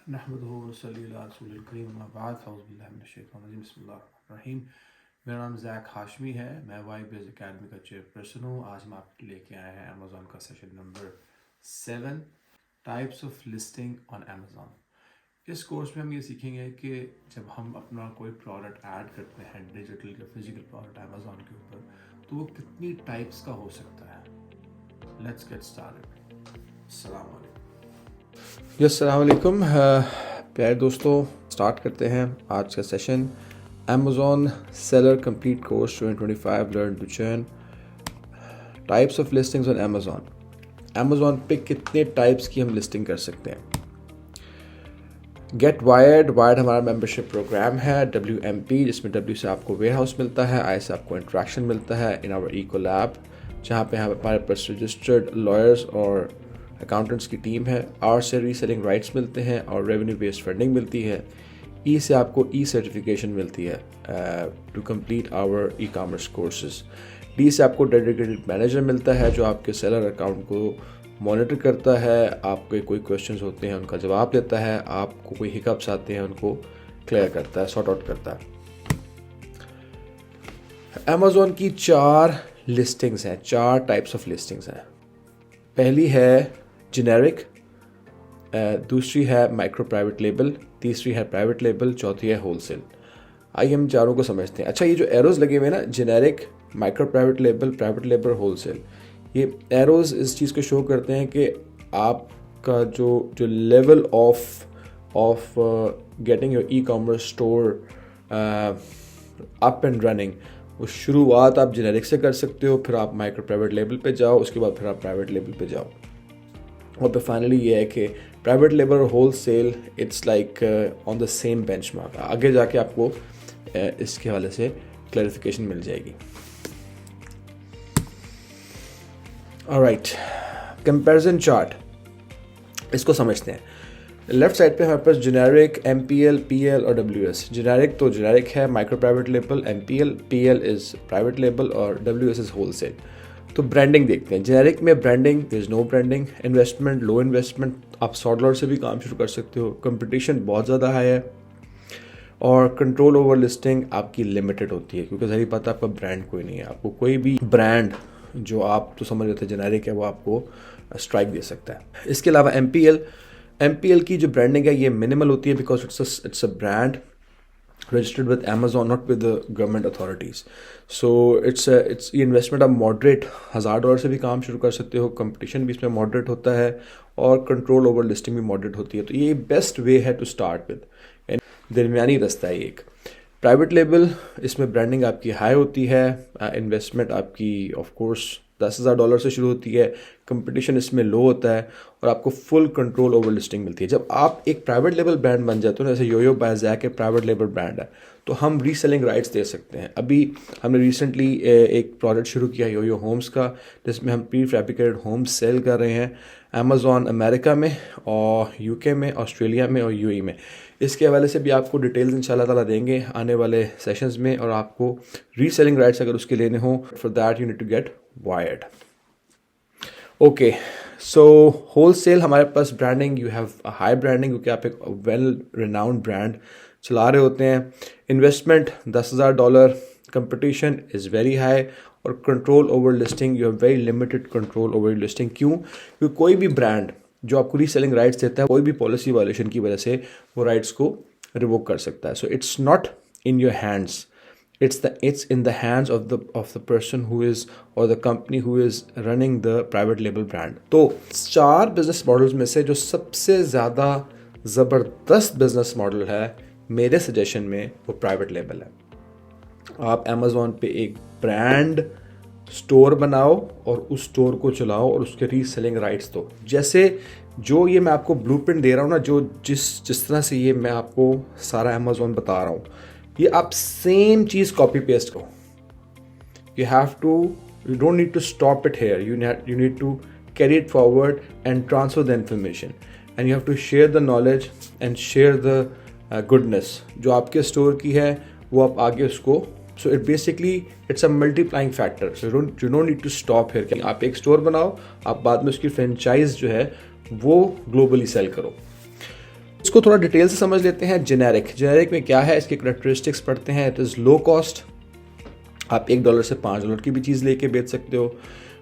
नहमदुहु व नसल्ली अला रसूलिल करीम अम्मा बाद फ़अऊज़ु बिल्लाहि मिनश शैतानिर रजीम बिस्मिल्लाहिर्रहमानिर्रहीम। मेरा नाम ज़ैक हाशमी है, मैं वाई बेस अकेडमी का चेयरपर्सन हूँ। आज हम आपके लेके आए हैं अमेज़ॉन का session number 7 types of listing on Amazon. इस कोर्स में हम ये सीखेंगे कि जब हम अपना कोई प्रोडक्ट ऐड करते हैं डिजिटल या फिजिकल प्रोडक्ट अमेज़ॉन के ऊपर, तो वो कितनी टाइप्स का हो सकता है। Let's get started. अस्सलाम वालेकुम। अस्सलाम वालेकुम प्यारे दोस्तों, स्टार्ट करते हैं आज का session. Amazon seller complete course 2025 learn to churn types of listings on Amazon. Amazon पे कितने टाइप्स की हम लिस्टिंग कर सकते हैं। गेट वायर्ड हमारा मेंबरशिप प्रोग्राम है, WMP, जिसमें W से आपको वेयर हाउस मिलता है, I से आपको इंट्रैक्शन मिलता है इन आवर इको लैब, जहाँ पे हमारे पास रजिस्टर्ड लॉयर्स और अकाउंटेंट्स की टीम है। R से रीसेलिंग राइट्स मिलते हैं और रेवेन्यू बेस्ड फंडिंग मिलती है। E से आपको E सर्टिफिकेशन मिलती है to complete our e commerce courses. D से आपको डेडिकेटेड मैनेजर मिलता है जो आपके सेलर अकाउंट को मॉनिटर करता है, आपके कोई क्वेश्चंस होते हैं उनका जवाब देता है, आपको कोई हिकअप्स आते हैं उनको क्लियर करता है, सॉर्ट आउट करता है। अमेज़ॉन की 4 लिस्टिंग्स हैं, 4 टाइप्स ऑफ लिस्टिंग्स हैं। पहली है जेनेरिक, दूसरी है माइक्रो प्राइवेट लेबल, तीसरी है प्राइवेट लेबल, चौथी है होलसेल। आइए हम चारों को समझते हैं। अच्छा, ये जो एरोज लगे हुए हैं ना, generic, micro private label, wholesale, ये एरोज इस चीज़ को शो करते हैं कि आपका जो level of getting your e commerce store up and running, वो शुरुआत आप जेनेरिक से कर सकते हो, फिर आप माइक्रो प्राइवेट लेबल पे जाओ, उसके बाद फिर आप प्राइवेट लेबल पे जाओ, और फिर फाइनली ये है कि प्राइवेट लेबल और wholesale it's like on the same benchmark. आगे जाके आपको इसके हवाले से क्लैरिफिकेशन मिल जाएगी। ऑलराइट, कंपैरिजन चार्ट, इसको समझते हैं। लेफ्ट साइड पे हमारे पास जेनेरिक, MPL, PL और WS। जेनेरिक तो जेनेरिक है, micro private label MPL, PL is private label और WS इज़ होलसेल। तो ब्रांडिंग देखते हैं। जेनेरिक में branding, there is no branding, investment low investment, आप $100 से भी काम शुरू कर सकते हो, कंपटीशन बहुत ज़्यादा हाई है, और कंट्रोल ओवर लिस्टिंग आपकी लिमिटेड होती है, क्योंकि सारी बात है आपका ब्रांड कोई नहीं है। आपको कोई भी ब्रांड जो आप तो समझ लेते हैं जेनेरिक है वो आपको स्ट्राइक दे सकता है। इसके अलावा MPL की जो ब्रांडिंग है ये मिनिमल होती है, because it's a brand registered with Amazon, not with the government authorities. So it's ये इन्वेस्टमेंट आप मॉडरेट $1000 से भी काम शुरू कर सकते हो, कंपटीशन भी इसमें मॉडरेट होता है और कंट्रोल ओवर लिस्टिंग भी मॉडरेट होती है। तो ये बेस्ट वे है टू स्टार्ट विद, दरमियानी रास्ता है एक। प्राइवेट लेबल, इसमें ब्रांडिंग आपकी हाई होती है, इन्वेस्टमेंट आपकी ऑफ कोर्स $10,000 से शुरू होती है, कंपटीशन इसमें लो होता है और आपको फुल कंट्रोल ओवर लिस्टिंग मिलती है। जब आप एक प्राइवेट लेबल ब्रांड बन जाते हो ना, जैसे योयो बाय ज़ैक एक प्राइवेट लेबल ब्रांड है, तो हम रीसेलिंग राइट्स दे सकते हैं। अभी हमने रिसेंटली एक प्रोडक्ट शुरू किया योयो होम्स का, जिसमें हम प्री फैब्रिकेटेड होम्स सेल कर रहे हैं अमेज़ॉन अमेरिका में और UK में, ऑस्ट्रेलिया में और UAE में। इसके हवाले से भी आपको डिटेल्स इंशाल्लाह ताला देंगे आने वाले सेशंस में, और आपको रीसेलिंग राइट्स अगर उसके लेने हो, for that you need to get wired. Okay, so wholesale हमारे पास branding, you have a high branding, क्योंकि आप एक वेल रिनाउंड ब्रांड चला रहे होते हैं। Investment $10,000, competition is very high, और control over listing, you have very limited control over listing. क्यों? क्योंकि कोई भी ब्रांड जो आपको रीसेलिंग राइट्स देता है, कोई भी पॉलिसी वायलेशन की वजह से वो राइट्स को रिवोक कर सकता है। So it's not in your hands, it's in the hands of the person who is, or the company who is running the private label brand. तो 4 बिजनेस मॉडल्स में से जो सबसे ज़्यादा ज़बरदस्त बिजनेस मॉडल है मेरे सजेशन में, वो प्राइवेट लेबल है। आप अमेज़ॉन पे एक ब्रांड स्टोर बनाओ और उस स्टोर को चलाओ और उसके रीसेलिंग राइट्स दो। जैसे जो ये मैं आपको ब्लूप्रिंट दे रहा हूँ ना, जो जिस तरह से ये मैं आपको सारा अमेज़ॉन बता रहा हूँ, ये आप सेम चीज़ कॉपी पेस्ट करो। you don't need to stop it here, you need to carry it forward and transfer the information, and you have to share the knowledge and share the goodness जो आपके store की है वो आप आगे उसको, so it basically it's a multiplying factor, so you don't need to stop here। आप एक स्टोर बनाओ, आप बाद में उसकी फ्रेंचाइज जो है वो ग्लोबली सेल करो। इसको थोड़ा डिटेल से समझ लेते हैं। जेनेरिक में क्या है, इसके करेक्टरिस्टिक्स पढ़ते हैं। इट इज़ लो कॉस्ट, आप $1 से $5 की भी चीज़ लेके बेच सकते हो।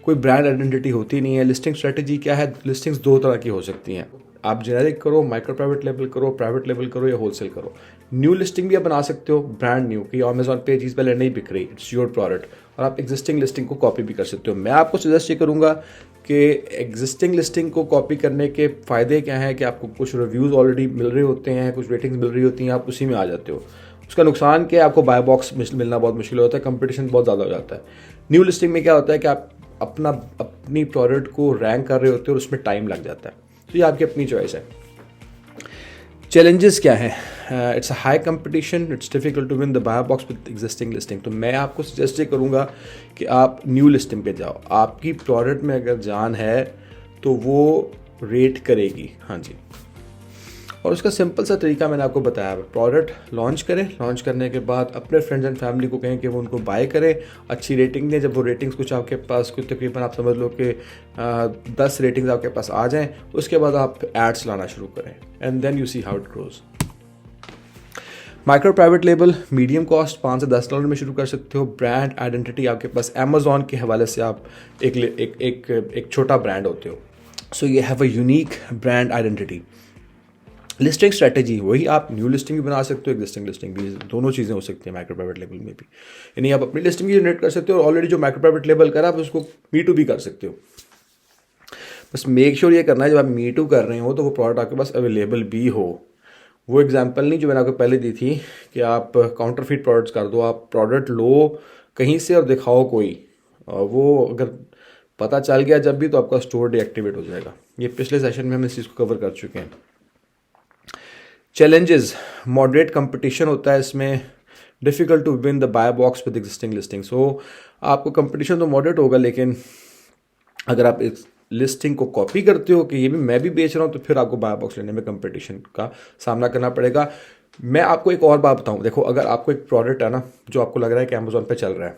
कोई ब्रांड आइडेंटिटी होती नहीं है। लिस्टिंग स्ट्रेटजी क्या है, लिस्टिंग्स 2 तरह की हो सकती हैं। आप जेनेरिक करो, माइक्रो प्राइवेट लेबल करो, प्राइवेट लेबल करो या होलसेल करो। न्यू लिस्टिंग भी आप बना सकते हो, ब्रांड न्यू कि अमेजॉन पे चीज़ पहले नहीं बिक रही, इट्स योर प्रोडक्ट, और आप एग्जिस्टिंग लिस्टिंग को कॉपी भी कर सकते हो। मैं आपको सजेस्ट ये करूँगा कि एग्जिस्टिंग लिस्टिंग को कॉपी करने के फ़ायदे क्या हैं कि आपको कुछ रिव्यूज़ ऑलरेडी मिल रहे होते हैं, कुछ रेटिंग्स मिल रही होती हैं, आप उसी में आ जाते हो। उसका नुकसान क्या है, आपको बाय बॉक्स मिलना बहुत मुश्किल होता है, कंपटीशन बहुत ज़्यादा हो जाता है। न्यू लिस्टिंग में क्या होता है कि आप अपनी प्रोडक्ट को रैंक कर रहे होते हो और उसमें टाइम लग जाता है। तो ये आपकी अपनी चॉइस है। चैलेंजेस क्या है, it's a high competition, it's difficult to win the buy box with existing listing. तो मैं आपको सजेस्ट ये करूँगा कि आप न्यू लिस्टिंग पे जाओ। आपकी प्रोडक्ट में अगर जान है तो वो रेट करेगी, हाँ जी। और उसका सिंपल सा तरीका मैंने आपको बताया है, प्रोडक्ट लॉन्च करें, लॉन्च करने के बाद अपने फ्रेंड्स एंड फैमिली को कहें कि वो उनको बाय करें, अच्छी रेटिंग दें। जब वो रेटिंग्स कुछ आपके पास कुछ तकरीबन आप समझ लो कि 10 रेटिंग्स आपके पास आ जाएं, उसके बाद आप एड्स लाना शुरू करें and then you see how it grows. Micro private label medium cost $5 से $10 में शुरू कर सकते हो। ब्रांड आइडेंटिटी आपके पास अमेजॉन के हवाले से आप एक छोटा ब्रांड होते हो, so you have a unique brand identity. Listing strategy वही, आप न्यू लिस्टिंग भी बना सकते हो, एग्जिस्टिंग लिस्टिंग भी, दोनों चीज़ें हो सकती हैं माइक्रो प्राइवेट लेबल में भी। यानी आप अपनी लिस्टिंग भी जनरेट कर सकते हो और ऑलरेडी जो माइक्रो प्राइवेट लेबल करा आप उसको Me Too भी कर सकते हो। बस मेक श्योर ये करना है जब आप Me Too कर रहे हो तो वो प्रोडक्ट आपके पास अवेलेबल भी हो। वो एग्जाम्पल नहीं जो मैंने आपको पहले दी थी कि आप काउंटरफीट प्रोडक्ट्स कर दो, आप प्रोडक्ट लो कहीं से और दिखाओ कोई, वो अगर पता चल गया जब भी तो आपका स्टोर डीएक्टिवेट हो जाएगा। ये पिछले सेशन में हम इस चीज़ को कवर कर चुके हैं। चैलेंजेस, मॉडरेट कंपटीशन होता है इसमें, difficult to win the buy box with existing listing. So आपको कंपटीशन तो मॉडरेट होगा, लेकिन अगर आप इस लिस्टिंग को कॉपी करते हो कि ये भी मैं भी बेच रहा हूँ, तो फिर आपको बाय बॉक्स लेने में कंपटीशन का सामना करना पड़ेगा। मैं आपको एक और बात बताऊँ, देखो अगर आपको एक प्रोडक्ट है ना जो आपको लग रहा है कि अमेजोन पे चल रहा है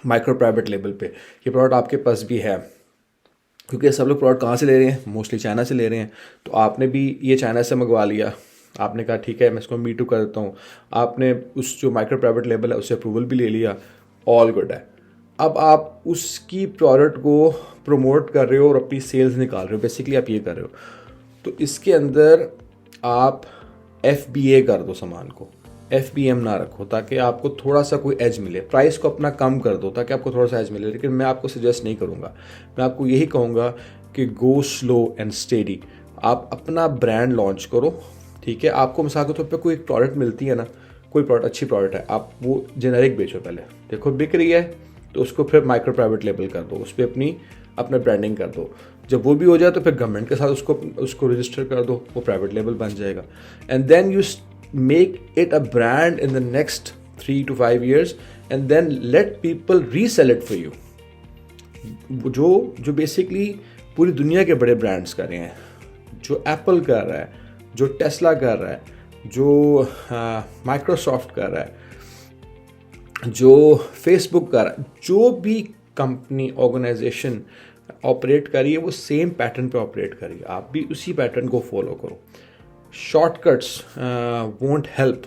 माइक्रो प्राइवेट लेबल पे, ये प्रोडक्ट आपके पास भी है, क्योंकि सब लोग प्रोडक्ट कहाँ से ले रहे हैं, मोस्टली चाइना से ले रहे हैं। तो आपने भी ये चाइना से मंगवा लिया, आपने कहा ठीक है मैं इसको Me Too कर देता हूँ, आपने उस जो माइक्रो प्राइवेट लेबल है उससे अप्रूवल भी ले लिया, ऑल गुड है। अब आप उसकी प्रोडक्ट को प्रमोट कर रहे हो और अपनी सेल्स निकाल रहे हो, बेसिकली आप ये कर रहे हो। तो इसके अंदर आप FBA कर दो सामान को, FBM ना रखो, ताकि आपको थोड़ा सा कोई एज मिले। प्राइस को अपना कम कर दो ताकि आपको थोड़ा सा एज मिले, लेकिन मैं आपको सजेस्ट नहीं करूँगा। मैं आपको यही कहूँगा कि गो स्लो एंड स्टेडी। आप अपना ब्रांड लॉन्च करो, ठीक है। आपको मिसाल के तौर पर कोई प्रोडक्ट मिलती है ना, कोई प्रोडक्ट अच्छी प्रोडक्ट है, आप वो जेनेरिक बेचो पहले, देखो बिक रही है तो उसको फिर माइक्रो प्राइवेट लेबल कर दो, उस पर अपना ब्रांडिंग कर दो। जब वो भी हो जाए तो फिर गवर्नमेंट के साथ उसको रजिस्टर कर दो, वो प्राइवेट लेबल बन जाएगा। And then you make it a brand in the next 3 to 5 years and then let people resell it for you। जो बेसिकली पूरी दुनिया के बड़े ब्रांड्स कर रहे हैं, जो एप्पल कर रहा है, जो टेस्ला कर रहा है, जो माइक्रोसॉफ्ट कर रहा है, जो फेसबुक कर रहा है, जो भी कंपनी ऑर्गेनाइजेशन ऑपरेट कर रही है वो सेम पैटर्न पे ऑपरेट कर रही है। आप भी उसी पैटर्न को फॉलो करो। Shortcuts won't help.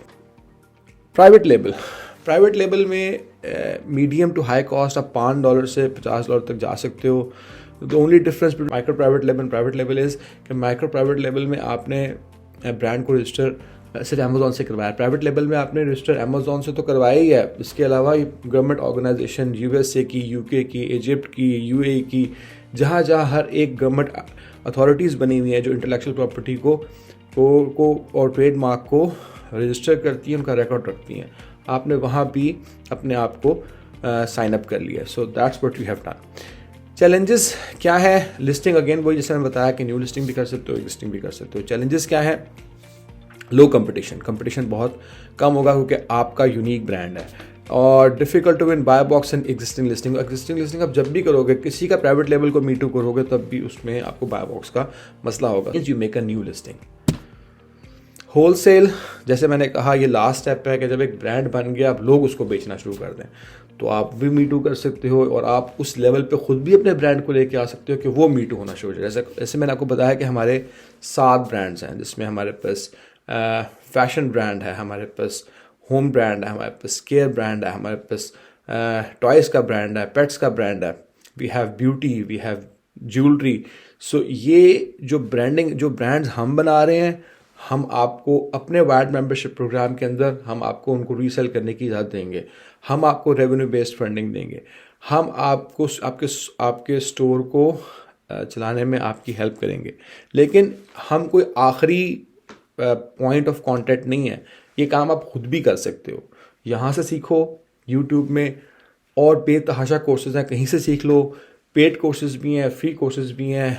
Private label में मीडियम टू हाई कॉस्ट आप $5 से $50 तक जा सकते हो। The only difference between micro private label and private label is कि माइक्रो प्राइवेट लेबल में आपने ब्रांड को रजिस्टर सिर्फ अमेजोन से करवाया, प्राइवेट लेबल में आपने रजिस्टर अमेजोन से तो करवाया ही है, इसके अलावा गवर्नमेंट ऑर्गेनाइजेशन USA की, UK की, इजिप्ट की, UAE की, जहाँ हर एक गवर्नमेंट अथॉरिटीज़ बनी हुई हैं जो इंटेलेक्चुअल प्रॉपर्टी को और ट्रेडमार्क को रजिस्टर करती हैं, उनका रिकॉर्ड रखती हैं। आपने वहाँ भी अपने आप को साइन अप कर लिया। So that's what you have done. Challenges क्या है, लिस्टिंग अगेन वही जैसे मैंने बताया कि न्यू लिस्टिंग भी कर सकते हो, एग्जिस्टिंग भी कर सकते हो। चैलेंजेस क्या है, लो कंपटीशन बहुत कम होगा क्योंकि आपका यूनिक ब्रांड है, और difficult to win buy box and existing listing आप जब भी करोगे, किसी का प्राइवेट लेवल को Me Too करोगे तब भी उसमें आपको बाय बॉक्स का मसला होगा। You make a new listing. Wholesale, जैसे मैंने कहा, ये लास्ट स्टेप है कि जब एक ब्रांड बन गया अब लोग उसको बेचना शुरू कर दें, तो आप भी मीटू कर सकते हो और आप उस लेवल पे खुद भी अपने ब्रांड को लेके आ सकते हो कि वो मीटू होना शुरू हो जाए। जैसे मैंने आपको बताया कि हमारे 7 ब्रांड्स हैं, जिसमें हमारे पास फैशन ब्रांड है, हमारे पास होम ब्रांड है, हमारे पास केयर ब्रांड है, हमारे पास टॉयज़ का ब्रांड है, पेट्स का ब्रांड है, we have beauty, we have jewellery. So ये जो ब्रांड्स हम बना रहे हैं, हम आपको अपने वाइड मेंबरशिप प्रोग्राम के अंदर हम आपको उनको रीसेल करने की इजाज़त देंगे, हम आपको रेवेन्यू बेस्ड फंडिंग देंगे, हम आपको आपके स्टोर को चलाने में आपकी हेल्प करेंगे। लेकिन हम कोई आखिरी पॉइंट ऑफ कांटेक्ट नहीं है, ये काम आप खुद भी कर सकते हो। यहाँ से सीखो, यूट्यूब में और बेतहाशा कोर्सेज हैं, कहीं से सीख लो। पेड कोर्सेज भी हैं, फ्री कोर्सेज भी हैं,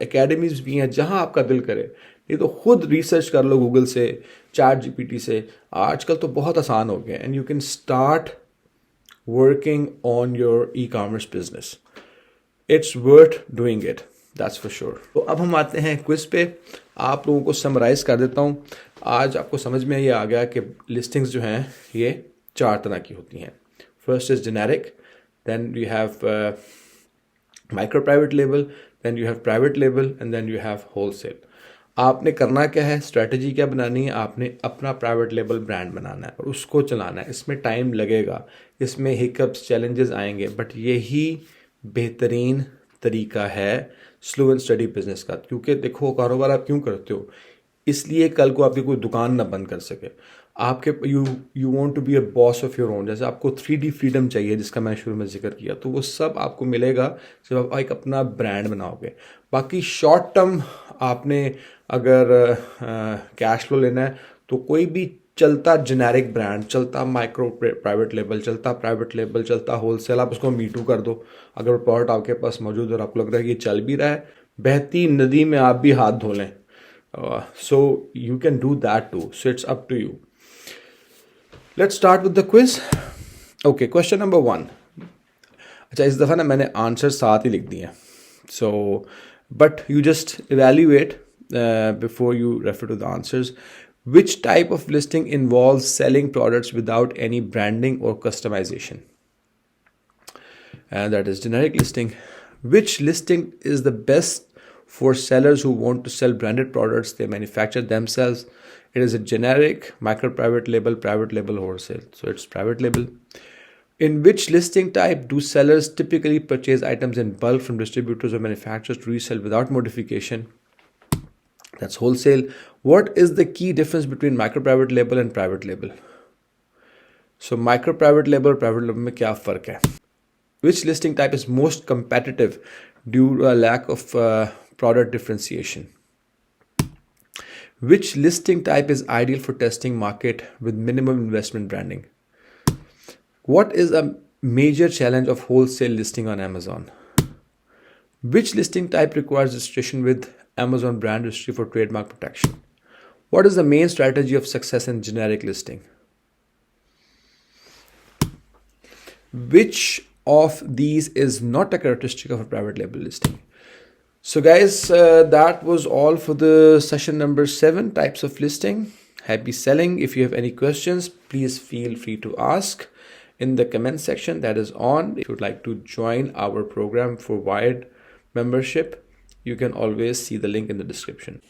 एकेडमीज भी हैं, जहाँ आपका दिल करे। ये तो खुद रिसर्च कर लो गूगल से, चैट जीपीटी से, आजकल तो बहुत आसान हो गया, and you can start working on your e commerce business. It's worth doing it, that's for sure. तो अब हम आते हैं क्विज पे। आप लोगों को समराइज कर देता हूँ। आज आपको समझ में ये आ गया कि लिस्टिंग्स जो हैं ये 4 तरह की होती हैं। First is generic, then you have micro private label, then you have private label, and then you have wholesale. आपने करना क्या है, स्ट्रैटेजी क्या बनानी है, आपने अपना प्राइवेट लेबल ब्रांड बनाना है और उसको चलाना है। इसमें टाइम लगेगा, इसमें हिकअप्स, चैलेंजेस आएंगे, बट यही बेहतरीन तरीका है स्लो एंड स्टडी बिजनेस का। क्योंकि देखो, कारोबार आप क्यों करते हो, इसलिए कल को आपकी कोई दुकान ना बंद कर सके। आपके you want to be a boss of your own. जैसे आपको 3D फ्रीडम चाहिए, जिसका मैंने शुरू में जिक्र किया, तो वो सब आपको मिलेगा जब आप एक अपना ब्रांड बनाओगे। बाकी शॉर्ट टर्म आपने अगर कैश फ्लो लेना है, तो कोई भी चलता जेनेरिक ब्रांड, चलता माइक्रो प्राइवेट लेबल, चलता होलसेल, आप उसको मीटू कर दो। अगर प्रोडक्ट आपके पास मौजूद है और आपको लग रहा है कि ये चल भी रहा है, बहती नदी में आप भी हाथ धो लें। So you can do that too. So it's up to you. Let's start with the quiz. Okay, question number 1. अच्छा, इस दफ़ा ना मैंने आंसर साथ ही लिख दिए हैं. So, but you just evaluate before you refer to the answers. Which type of listing involves selling products without any branding or customization? And that is generic listing. Which listing is the best for sellers who want to sell branded products they manufacture themselves? It is a generic, micro private label, wholesale. So it's private label. In which listing type do sellers typically purchase items in bulk from distributors or manufacturers to resell without modification? That's wholesale. What is the key difference between micro private label and private label? So micro private label, private label में क्या फर्क है? Which listing type is most competitive due to a lack of product differentiation? Which listing type is ideal for testing market with minimum investment branding? What is a major challenge of wholesale listing on Amazon? Which listing type requires registration with Amazon brand registry for trademark protection? What is the main strategy of success in generic listing? Which of these is not a characteristic of a private label listing? So guys, that was all for the session number 7, types of listing. Happy selling. If you have any questions, please feel free to ask in the comment section that is on. If you would like to join our program for wide membership, you can always see the link in the description.